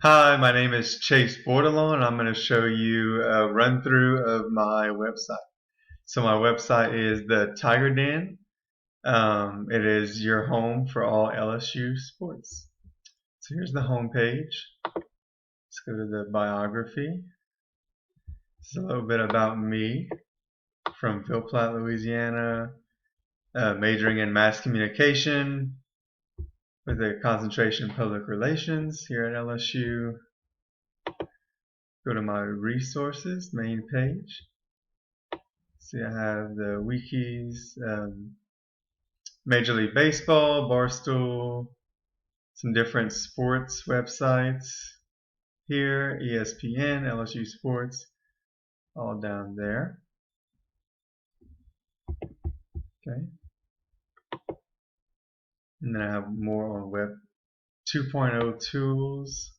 Hi, my name is Chase Bordelon, and I'm going to show you a run through of my website. So my website is the Tiger Den. It is your home for all LSU sports. So here's the home page. Let's go to the biography. This is a little bit about me. From Ville Platte, Louisiana, majoring in mass communication with a concentration in public relations here at LSU. Go to my resources main page. See, I have the wikis, Major League Baseball, Barstool, some different sports websites here, ESPN, LSU Sports, all down there. Okay. And then I have more on Web 2.0 tools.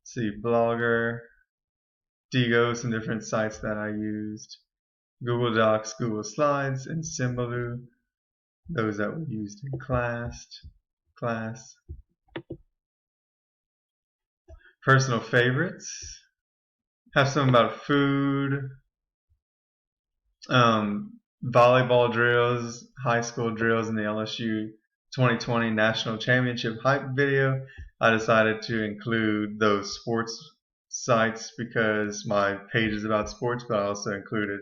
See, Blogger, Digo, some different sites that I used, Google Docs, Google Slides, and Symbaloo, those that were used in class. Personal favorites. Have some about food, volleyball drills, high school drills in the LSU 2020 National Championship hype video. I decided to include those sports sites because my page is about sports, but I also included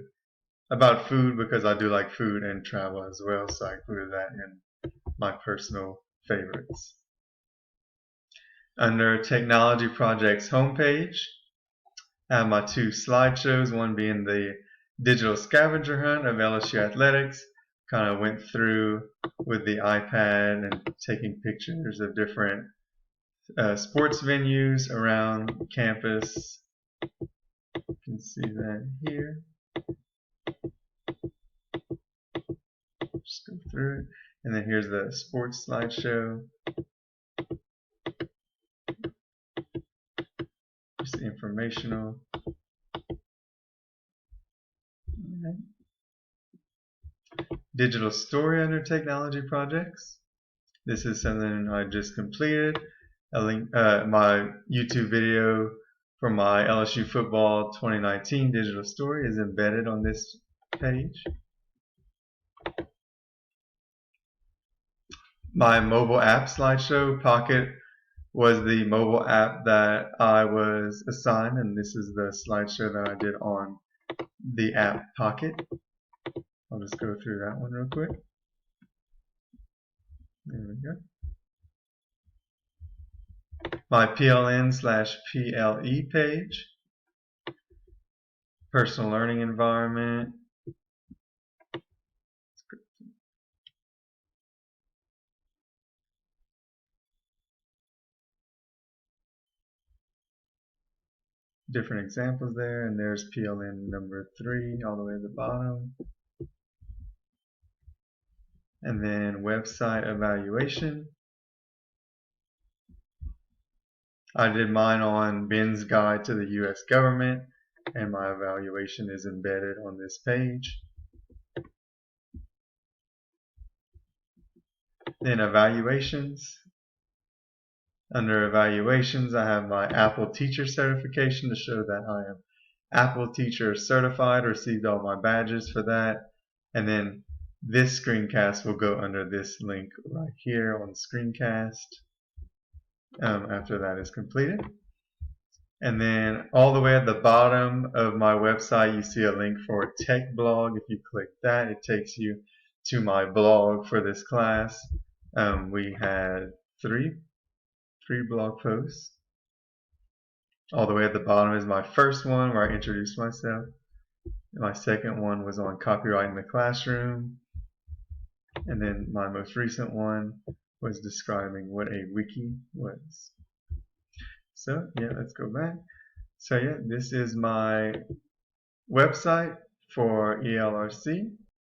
about food because I do like food and travel as well, so I included that in my personal favorites. Under Technology Projects homepage, I have my two slideshows, one being the digital scavenger hunt of LSU athletics. Kind of went through with the iPad and taking pictures of different sports venues around campus. You can see that here. Just go through it. And then here's the sports slideshow. Just informational. Okay. Digital story under technology projects. This is something I just completed. A link, my YouTube video for my LSU football 2019 digital story is embedded on this page. My mobile app slideshow, Pocket, was the mobile app that I was assigned, and this is the slideshow that I did on the app Pocket. I'll just go through that one real quick. There we go. My PLN/PLE page, personal learning environment, different examples there, and there's PLN number 3 all the way at the bottom. And then website evaluation. I did mine on Ben's Guide to the U.S. Government, and my evaluation is embedded on this page. Then evaluations. Under evaluations, I have my Apple Teacher certification to show that I am Apple Teacher certified, received all my badges for that. And then this screencast will go under this link right here on Screencast after that is completed. And then all the way at the bottom of my website, you see a link for a tech blog. If you click that, it takes you to my blog for this class. We had three blog posts. All the way at the bottom is my first one where I introduced myself. My second one was on copyright in the classroom. And then my most recent one was describing what a wiki was. So yeah, let's go back. So yeah, this is my website for ELRC.